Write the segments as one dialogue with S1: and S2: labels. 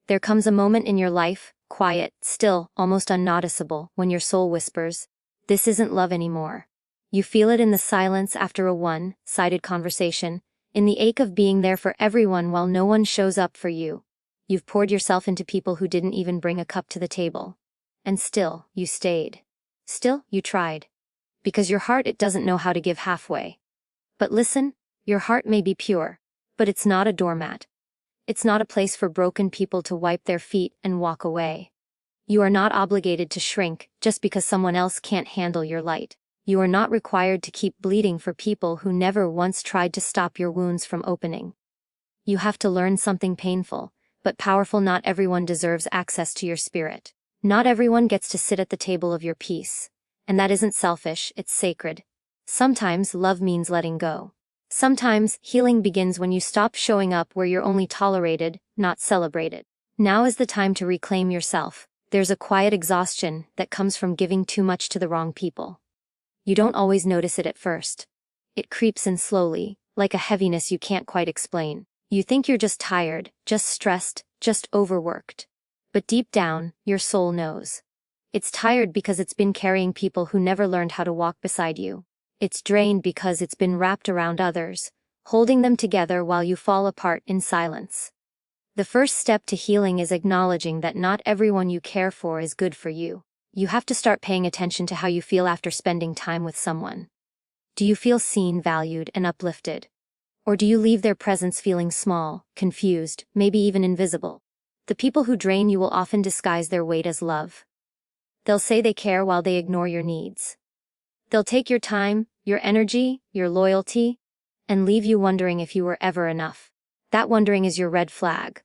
S1: There comes a moment in your life, quiet, still, almost unnoticeable, when your soul whispers, "This isn't love anymore." You feel it in the silence after a one-sided conversation, in the ache of being there for everyone while no one shows up for you. You've poured yourself into people who didn't even bring a cup to the table. And still, you stayed. Still, you tried. Because your heart, it doesn't know how to give halfway. But listen, your heart may be pure, but it's not a doormat. It's not a place for broken people to wipe their feet and walk away. You are not obligated to shrink just because someone else can't handle your light. You are not required to keep bleeding for people who never once tried to stop your wounds from opening. You have to learn something painful, but powerful. Not everyone deserves access to your spirit. Not everyone gets to sit at the table of your peace. And that isn't selfish, it's sacred. Sometimes love means letting go. Sometimes healing begins when you stop showing up where you're only tolerated, not celebrated. Now is the time to reclaim yourself. There's a quiet exhaustion that comes from giving too much to the wrong people. You don't always notice it at first. It creeps in slowly, like a heaviness you can't quite explain. You think you're just tired, just stressed, just overworked. But deep down, your soul knows. It's tired because it's been carrying people who never learned how to walk beside you. It's drained because it's been wrapped around others, holding them together while you fall apart in silence. The first step to healing is acknowledging that not everyone you care for is good for you. You have to start paying attention to how you feel after spending time with someone. Do you feel seen, valued, and uplifted? Or do you leave their presence feeling small, confused, maybe even invisible? The people who drain you will often disguise their weight as love. They'll say they care while they ignore your needs. They'll take your time, your energy, your loyalty, and leave you wondering if you were ever enough. That wondering is your red flag.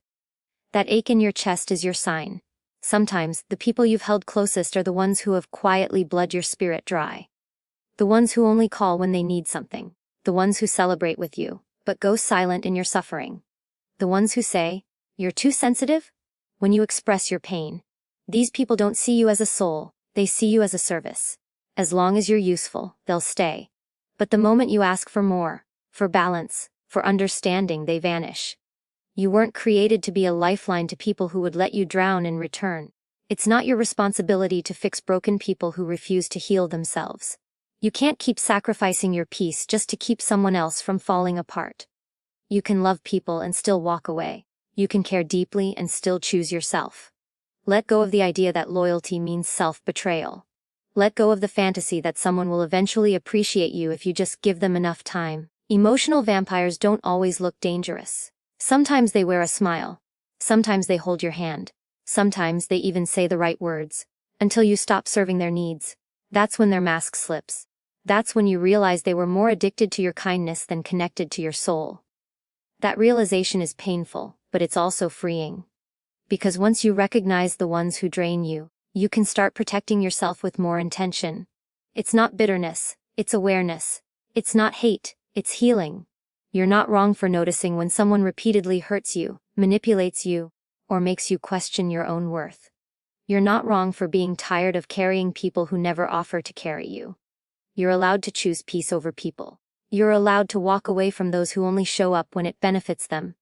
S1: That ache in your chest is your sign. Sometimes, the people you've held closest are the ones who have quietly bled your spirit dry. The ones who only call when they need something. The ones who celebrate with you, but go silent in your suffering. The ones who say, "You're too sensitive?" when you express your pain. These people don't see you as a soul, they see you as a service. As long as you're useful, they'll stay. But the moment you ask for more, for balance, for understanding, they vanish. You weren't created to be a lifeline to people who would let you drown in return. It's not your responsibility to fix broken people who refuse to heal themselves. You can't keep sacrificing your peace just to keep someone else from falling apart. You can love people and still walk away. You can care deeply and still choose yourself. Let go of the idea that loyalty means self-betrayal. Let go of the fantasy that someone will eventually appreciate you if you just give them enough time. Emotional vampires don't always look dangerous. Sometimes they wear a smile. Sometimes they hold your hand. Sometimes they even say the right words. Until you stop serving their needs. That's when their mask slips. That's when you realize they were more addicted to your kindness than connected to your soul. That realization is painful, but it's also freeing. Because once you recognize the ones who drain you, you can start protecting yourself with more intention. It's not bitterness, it's awareness. It's not hate, it's healing. You're not wrong for noticing when someone repeatedly hurts you, manipulates you, or makes you question your own worth. You're not wrong for being tired of carrying people who never offer to carry you. You're allowed to choose peace over people. You're allowed to walk away from those who only show up when it benefits them.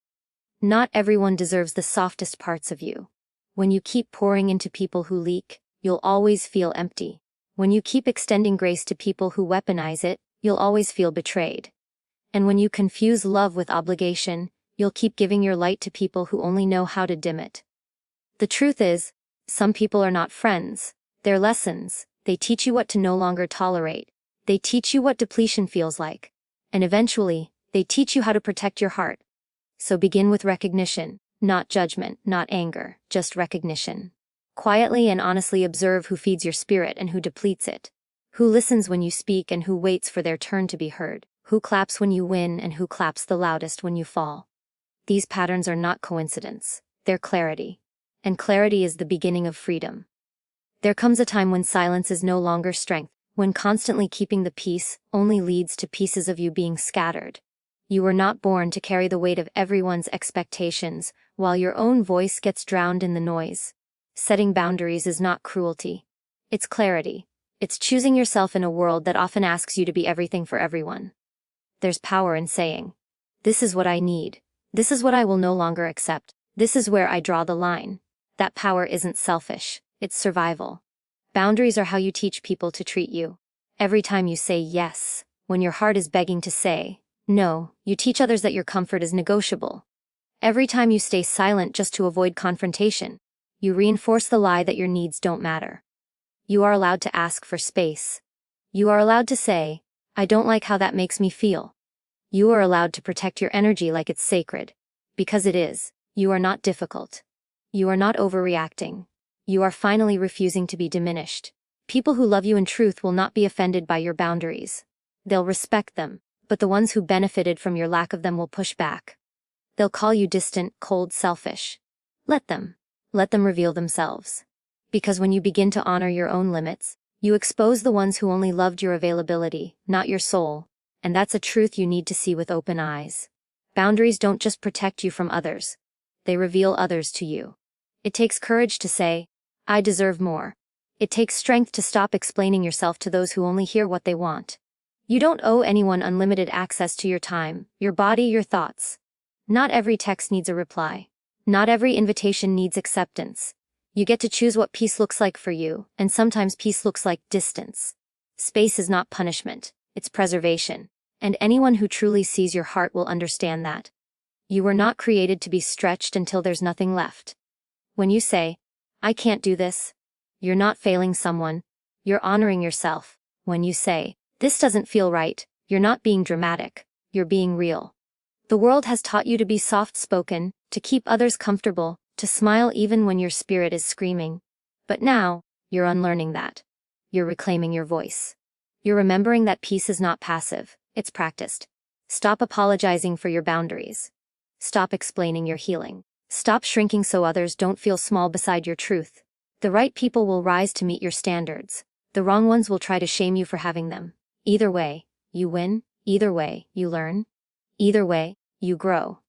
S1: Not everyone deserves the softest parts of you. When you keep pouring into people who leak, you'll always feel empty. When you keep extending grace to people who weaponize it, you'll always feel betrayed. And when you confuse love with obligation, you'll keep giving your light to people who only know how to dim it. The truth is, some people are not friends. They're lessons. They teach you what to no longer tolerate. They teach you what depletion feels like. And eventually, they teach you how to protect your heart. So begin with recognition, not judgment, not anger, just recognition. Quietly and honestly observe who feeds your spirit and who depletes it. Who listens when you speak and who waits for their turn to be heard. Who claps when you win and who claps the loudest when you fall. These patterns are not coincidence, they're clarity. And clarity is the beginning of freedom. There comes a time when silence is no longer strength, when constantly keeping the peace only leads to pieces of you being scattered. You were not born to carry the weight of everyone's expectations, while your own voice gets drowned in the noise. Setting boundaries is not cruelty. It's clarity. It's choosing yourself in a world that often asks you to be everything for everyone. There's power in saying, "This is what I need. This is what I will no longer accept. This is where I draw the line. That power isn't selfish, it's survival. Boundaries are how you teach people to treat you. Every time you say yes, when your heart is begging to say no, you teach others that your comfort is negotiable. Every time you stay silent just to avoid confrontation, you reinforce the lie that your needs don't matter. You are allowed to ask for space. You are allowed to say, I don't like how that makes me feel. You are allowed to protect your energy like it's sacred. Because it is. You are not difficult. You are not overreacting. You are finally refusing to be diminished. People who love you in truth will not be offended by your boundaries. They'll respect them, but the ones who benefited from your lack of them will push back. They'll call you distant, cold, selfish. Let them. Let them reveal themselves. Because when you begin to honor your own limits, you expose the ones who only loved your availability, not your soul, and that's a truth you need to see with open eyes. Boundaries don't just protect you from others. They reveal others to you. It takes courage to say, I deserve more. It takes strength to stop explaining yourself to those who only hear what they want. You don't owe anyone unlimited access to your time, your body, your thoughts. Not every text needs a reply. Not every invitation needs acceptance. You get to choose what peace looks like for you, and sometimes peace looks like distance. Space is not punishment, it's preservation. And anyone who truly sees your heart will understand that. You were not created to be stretched until there's nothing left. When you say, I can't do this, you're not failing someone, you're honoring yourself. When you say, this doesn't feel right, you're not being dramatic, you're being real. The world has taught you to be soft-spoken, to keep others comfortable, to smile even when your spirit is screaming. But now, you're unlearning that. You're reclaiming your voice. You're remembering that peace is not passive, it's practiced. Stop apologizing for your boundaries. Stop explaining your healing. Stop shrinking so others don't feel small beside your truth. The right people will rise to meet your standards. The wrong ones will try to shame you for having them. Either way, you win. Either way, you learn. Either way, you grow.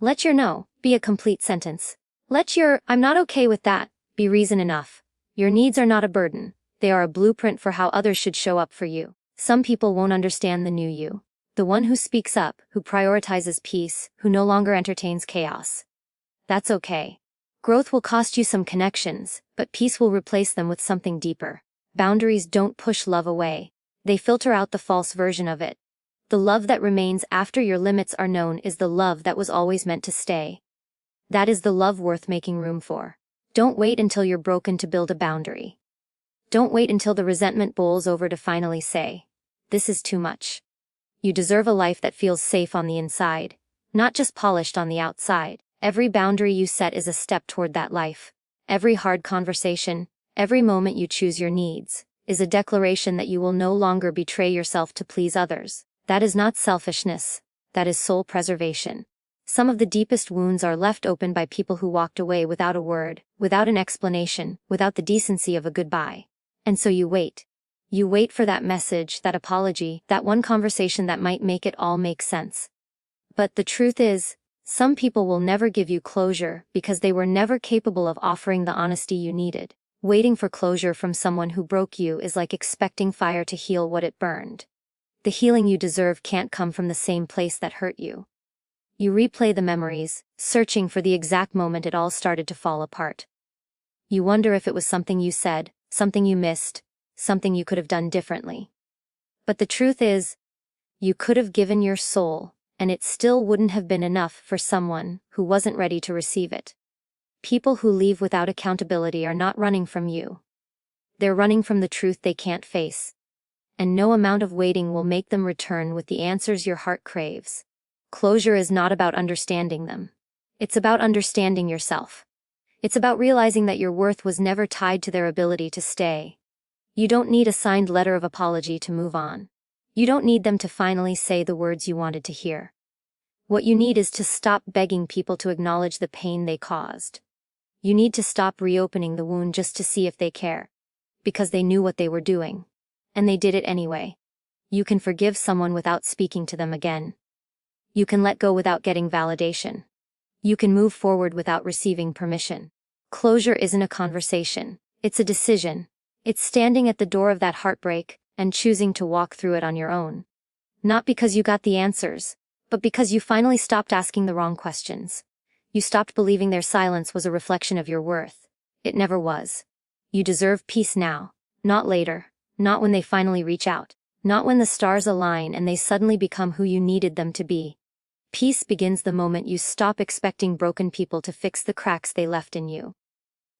S1: Let your no be a complete sentence. Let your I'm not okay with that be reason enough. Your needs are not a burden. They are a blueprint for how others should show up for you. Some people won't understand the new you. The one who speaks up, who prioritizes peace, who no longer entertains chaos. That's okay. Growth will cost you some connections, but peace will replace them with something deeper. Boundaries don't push love away. They filter out the false version of it. The love that remains after your limits are known is the love that was always meant to stay. That is the love worth making room for. Don't wait until you're broken to build a boundary. Don't wait until the resentment boils over to finally say, this is too much. You deserve a life that feels safe on the inside, not just polished on the outside. Every boundary you set is a step toward that life. Every hard conversation, every moment you choose your needs, is a declaration that you will no longer betray yourself to please others. That is not selfishness. That is soul preservation. Some of the deepest wounds are left open by people who walked away without a word, without an explanation, without the decency of a goodbye. And so you wait. You wait for that message, that apology, that one conversation that might make it all make sense. But the truth is, some people will never give you closure because they were never capable of offering the honesty you needed. Waiting for closure from someone who broke you is like expecting fire to heal what it burned. The healing you deserve can't come from the same place that hurt you. You replay the memories, searching for the exact moment it all started to fall apart. You wonder if it was something you said, something you missed, something you could have done differently. But the truth is, you could have given your soul, and it still wouldn't have been enough for someone who wasn't ready to receive it. People who leave without accountability are not running from you. They're running from the truth they can't face. And no amount of waiting will make them return with the answers your heart craves. Closure is not about understanding them. It's about understanding yourself. It's about realizing that your worth was never tied to their ability to stay. You don't need a signed letter of apology to move on. You don't need them to finally say the words you wanted to hear. What you need is to stop begging people to acknowledge the pain they caused. You need to stop reopening the wound just to see if they care. Because they knew what they were doing. And they did it anyway. You can forgive someone without speaking to them again. You can let go without getting validation. You can move forward without receiving permission. Closure isn't a conversation. It's a decision. It's standing at the door of that heartbreak and choosing to walk through it on your own. Not because you got the answers, but because you finally stopped asking the wrong questions. You stopped believing their silence was a reflection of your worth. It never was. You deserve peace now, not later, not when they finally reach out, not when the stars align and they suddenly become who you needed them to be. Peace begins the moment you stop expecting broken people to fix the cracks they left in you.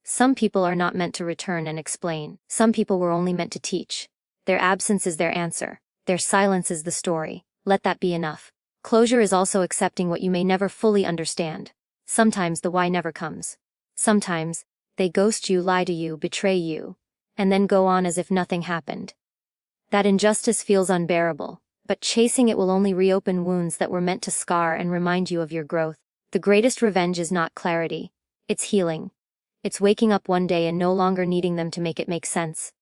S1: Some people are not meant to return and explain. Some people were only meant to teach. Their absence is their answer. Their silence is the story. Let that be enough. Closure is also accepting what you may never fully understand. Sometimes the why never comes. Sometimes they ghost you, lie to you, betray you, and then go on as if nothing happened. That injustice feels unbearable, but chasing it will only reopen wounds that were meant to scar and remind you of your growth. The greatest revenge is not clarity. It's healing. It's waking up one day and no longer needing them to make it make sense.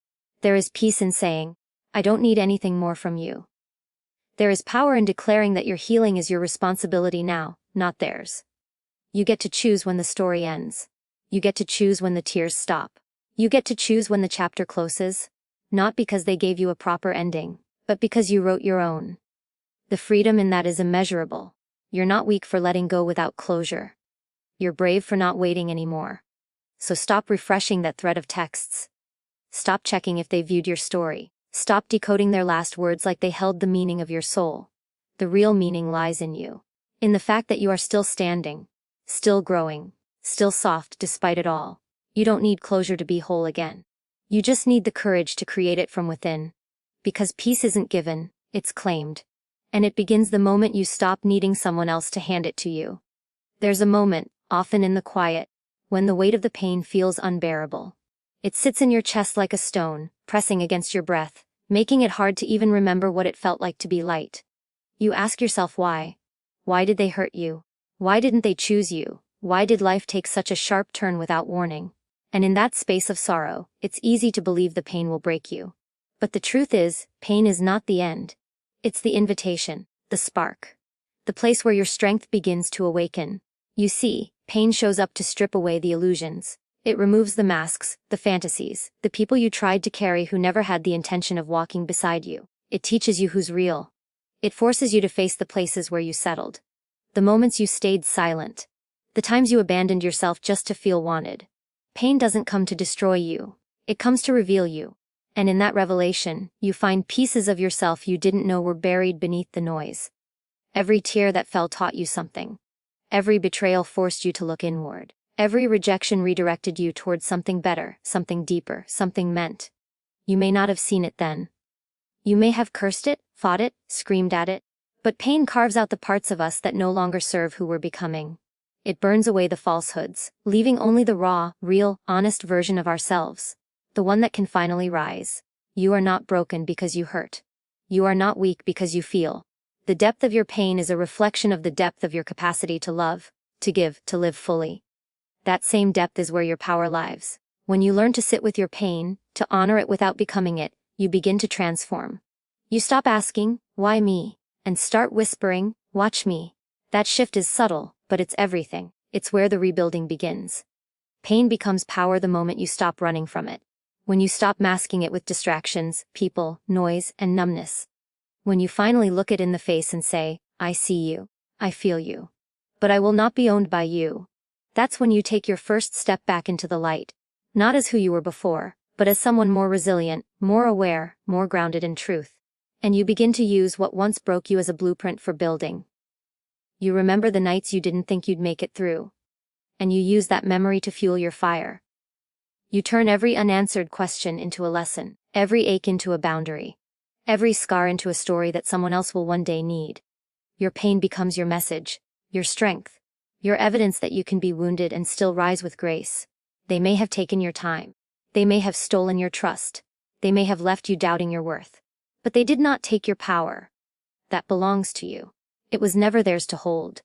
S1: There is peace in saying, I don't need anything more from you. There is power in declaring that your healing is your responsibility now, not theirs. You get to choose when the story ends. You get to choose when the tears stop. You get to choose when the chapter closes, not because they gave you a proper ending, but because you wrote your own. The freedom in that is immeasurable. You're not weak for letting go without closure. You're brave for not waiting anymore. So stop refreshing that thread of texts. Stop checking if they viewed your story. Stop decoding their last words like they held the meaning of your soul. The real meaning lies in you. In the fact that you are still standing, still growing, still soft despite it all. You don't need closure to be whole again. You just need the courage to create it from within. Because peace isn't given, it's claimed. And it begins the moment you stop needing someone else to hand it to you. There's a moment, often in the quiet, when the weight of the pain feels unbearable. It sits in your chest like a stone, pressing against your breath, making it hard to even remember what it felt like to be light. You ask yourself why. Why did they hurt you? Why didn't they choose you? Why did life take such a sharp turn without warning? And in that space of sorrow, it's easy to believe the pain will break you. But the truth is, pain is not the end. It's the invitation, the spark. The place where your strength begins to awaken. You see, pain shows up to strip away the illusions. It removes the masks, the fantasies, the people you tried to carry who never had the intention of walking beside you. It teaches you who's real. It forces you to face the places where you settled. The moments you stayed silent. The times you abandoned yourself just to feel wanted. Pain doesn't come to destroy you. It comes to reveal you. And in that revelation, you find pieces of yourself you didn't know were buried beneath the noise. Every tear that fell taught you something. Every betrayal forced you to look inward. Every rejection redirected you towards something better, something deeper, something meant. You may not have seen it then. You may have cursed it, fought it, screamed at it. But pain carves out the parts of us that no longer serve who we're becoming. It burns away the falsehoods, leaving only the raw, real, honest version of ourselves. The one that can finally rise. You are not broken because you hurt. You are not weak because you feel. The depth of your pain is a reflection of the depth of your capacity to love, to give, to live fully. That same depth is where your power lies. When you learn to sit with your pain, to honor it without becoming it, you begin to transform. You stop asking, why me? And start whispering, watch me. That shift is subtle, but it's everything. It's where the rebuilding begins. Pain becomes power the moment you stop running from it. When you stop masking it with distractions, people, noise, and numbness. When you finally look it in the face and say, I see you. I feel you. But I will not be owned by you. That's when you take your first step back into the light. Not as who you were before, but as someone more resilient, more aware, more grounded in truth. And you begin to use what once broke you as a blueprint for building. You remember the nights you didn't think you'd make it through. And you use that memory to fuel your fire. You turn every unanswered question into a lesson, every ache into a boundary, every scar into a story that someone else will one day need. Your pain becomes your message, your strength, your evidence that you can be wounded and still rise with grace. They may have taken your time. They may have stolen your trust. They may have left you doubting your worth. But they did not take your power. That belongs to you. It was never theirs to hold.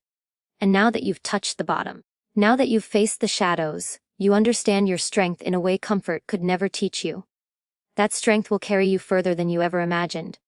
S1: And now that you've touched the bottom, now that you've faced the shadows, you understand your strength in a way comfort could never teach you. That strength will carry you further than you ever imagined.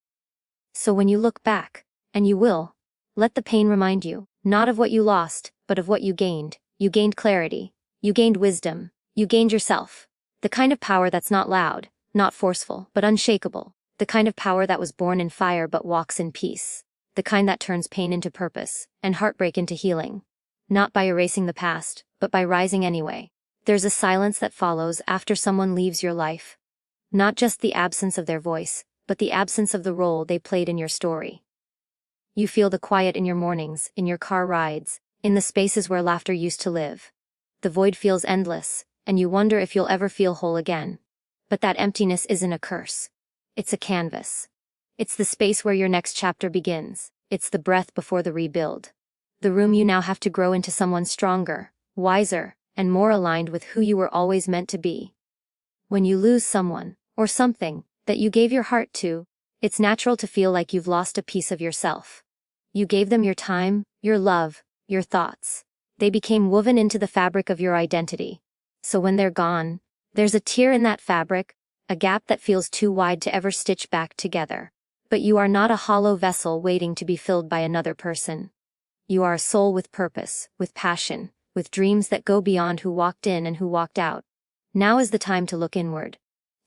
S1: So when you look back, and you will, let the pain remind you, not of what you lost, but of what you gained. You gained clarity. You gained wisdom. You gained yourself. The kind of power that's not loud, not forceful, but unshakable. The kind of power that was born in fire but walks in peace. The kind that turns pain into purpose, and heartbreak into healing. Not by erasing the past, but by rising anyway. There's a silence that follows after someone leaves your life. Not just the absence of their voice, but the absence of the role they played in your story. You feel the quiet in your mornings, in your car rides, in the spaces where laughter used to live. The void feels endless, and you wonder if you'll ever feel whole again. But that emptiness isn't a curse. It's a canvas. It's the space where your next chapter begins. It's the breath before the rebuild. The room you now have to grow into someone stronger, wiser, and more aligned with who you were always meant to be. When you lose someone, or something, that you gave your heart to, it's natural to feel like you've lost a piece of yourself. You gave them your time, your love, your thoughts. They became woven into the fabric of your identity. So when they're gone, there's a tear in that fabric, a gap that feels too wide to ever stitch back together. But you are not a hollow vessel waiting to be filled by another person. You are a soul with purpose, with passion, with dreams that go beyond who walked in and who walked out. Now is the time to look inward.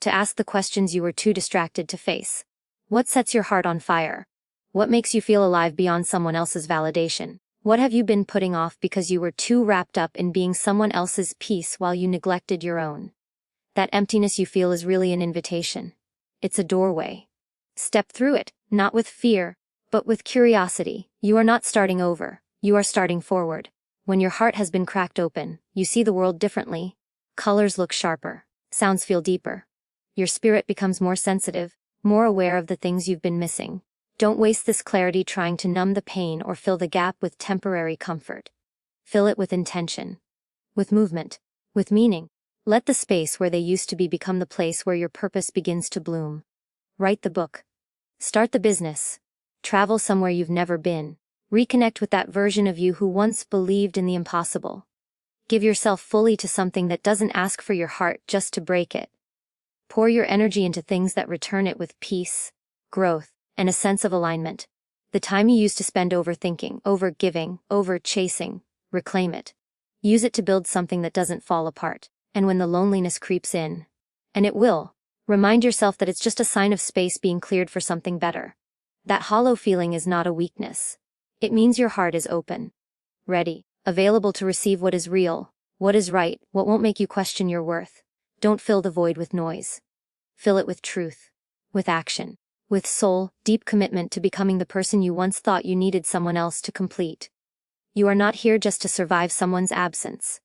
S1: To ask the questions you were too distracted to face. What sets your heart on fire? What makes you feel alive beyond someone else's validation? What have you been putting off because you were too wrapped up in being someone else's peace while you neglected your own? That emptiness you feel is really an invitation. It's a doorway. Step through it, not with fear, but with curiosity. You are not starting over, you are starting forward. When your heart has been cracked open, you see the world differently. Colors look sharper, sounds feel deeper. Your spirit becomes more sensitive, more aware of the things you've been missing. Don't waste this clarity trying to numb the pain or fill the gap with temporary comfort. Fill it with intention, with movement, with meaning. Let the space where they used to be become the place where your purpose begins to bloom. Write the book. Start the business. Travel somewhere you've never been. Reconnect with that version of you who once believed in the impossible. Give yourself fully to something that doesn't ask for your heart just to break it. Pour your energy into things that return it with peace, growth, and a sense of alignment. The time you used to spend overthinking, overgiving, over-chasing, reclaim it. Use it to build something that doesn't fall apart. And when the loneliness creeps in, and it will, remind yourself that it's just a sign of space being cleared for something better. That hollow feeling is not a weakness. It means your heart is open, ready, available to receive what is real, what is right, what won't make you question your worth. Don't fill the void with noise. Fill it with truth, with action, with soul, deep commitment to becoming the person you once thought you needed someone else to complete. You are not here just to survive someone's absence.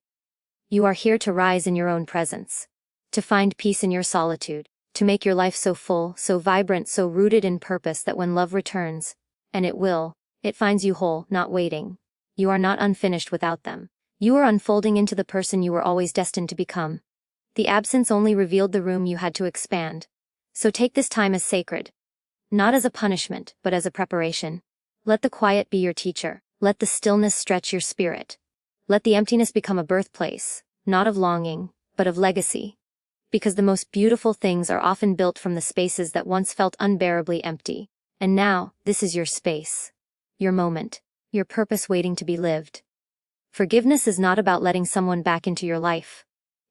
S1: You are here to rise in your own presence, to find peace in your solitude, to make your life so full, so vibrant, so rooted in purpose that when love returns, and it will, it finds you whole, not waiting. You are not unfinished without them. You are unfolding into the person you were always destined to become. The absence only revealed the room you had to expand. So take this time as sacred. Not as a punishment, but as a preparation. Let the quiet be your teacher. Let the stillness stretch your spirit. Let the emptiness become a birthplace, not of longing, but of legacy. Because the most beautiful things are often built from the spaces that once felt unbearably empty. And now, this is your space. Your moment. Your purpose waiting to be lived. Forgiveness is not about letting someone back into your life.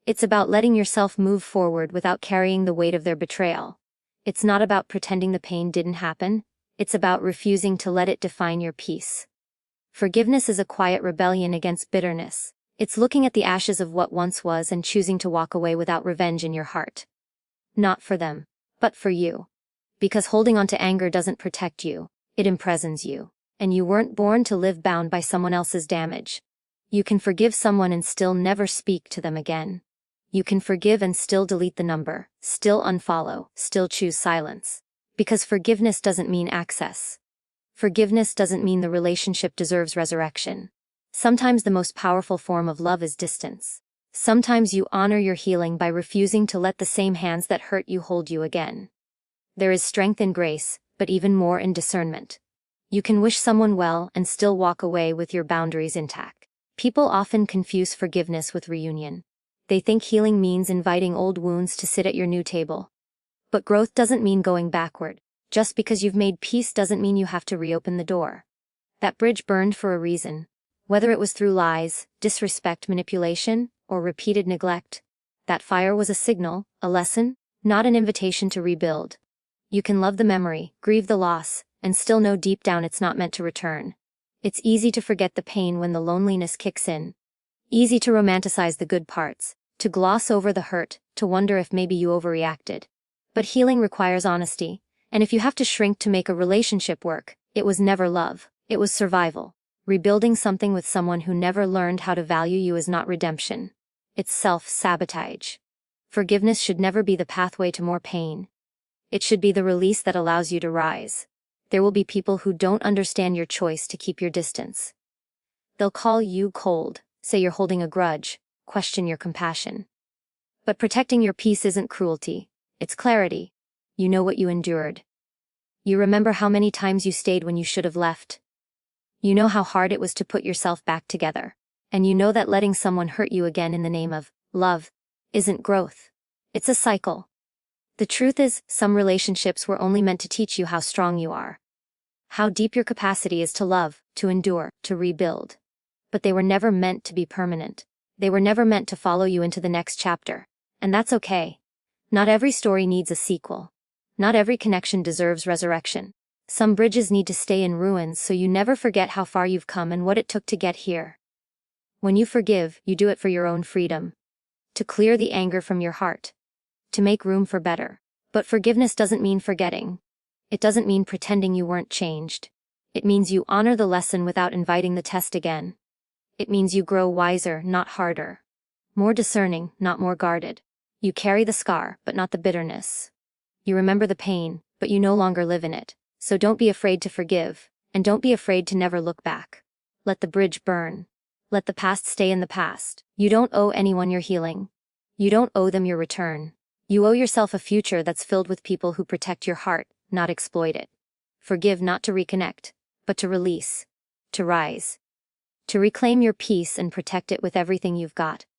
S1: It's about letting yourself move forward without carrying the weight of their betrayal. It's not about pretending the pain didn't happen. It's about refusing to let it define your peace. Forgiveness is a quiet rebellion against bitterness. It's looking at the ashes of what once was and choosing to walk away without revenge in your heart. Not for them, but for you. Because holding on to anger doesn't protect you, it imprisons you. And you weren't born to live bound by someone else's damage. You can forgive someone and still never speak to them again. You can forgive and still delete the number, still unfollow, still choose silence. Because forgiveness doesn't mean access. Forgiveness doesn't mean the relationship deserves resurrection. Sometimes the most powerful form of love is distance. Sometimes you honor your healing by refusing to let the same hands that hurt you hold you again. There is strength in grace, but even more in discernment. You can wish someone well and still walk away with your boundaries intact. People often confuse forgiveness with reunion. They think healing means inviting old wounds to sit at your new table. But growth doesn't mean going backward. Just because you've made peace doesn't mean you have to reopen the door. That bridge burned for a reason. Whether it was through lies, disrespect, manipulation, or repeated neglect, that fire was a signal, a lesson, not an invitation to rebuild. You can love the memory, grieve the loss, and still know deep down it's not meant to return. It's easy to forget the pain when the loneliness kicks in. Easy to romanticize the good parts, to gloss over the hurt, to wonder if maybe you overreacted. But healing requires honesty, and if you have to shrink to make a relationship work, it was never love, it was survival. Rebuilding something with someone who never learned how to value you is not redemption. It's self-sabotage. Forgiveness should never be the pathway to more pain. It should be the release that allows you to rise. There will be people who don't understand your choice to keep your distance. They'll call you cold, say you're holding a grudge, question your compassion. But protecting your peace isn't cruelty, it's clarity. You know what you endured. You remember how many times you stayed when you should have left. You know how hard it was to put yourself back together. And you know that letting someone hurt you again in the name of love isn't growth. It's a cycle. The truth is, some relationships were only meant to teach you how strong you are. How deep your capacity is to love, to endure, to rebuild. But they were never meant to be permanent. They were never meant to follow you into the next chapter. And that's okay. Not every story needs a sequel. Not every connection deserves resurrection. Some bridges need to stay in ruins so you never forget how far you've come and what it took to get here. When you forgive, you do it for your own freedom. To clear the anger from your heart. To make room for better. But forgiveness doesn't mean forgetting. It doesn't mean pretending you weren't changed. It means you honor the lesson without inviting the test again. It means you grow wiser, not harder. More discerning, not more guarded. You carry the scar, but not the bitterness. You remember the pain, but you no longer live in it. So don't be afraid to forgive, and don't be afraid to never look back. Let the bridge burn. Let the past stay in the past. You don't owe anyone your healing. You don't owe them your return. You owe yourself a future that's filled with people who protect your heart, not exploit it. Forgive not to reconnect, but to release. To rise. To reclaim your peace and protect it with everything you've got.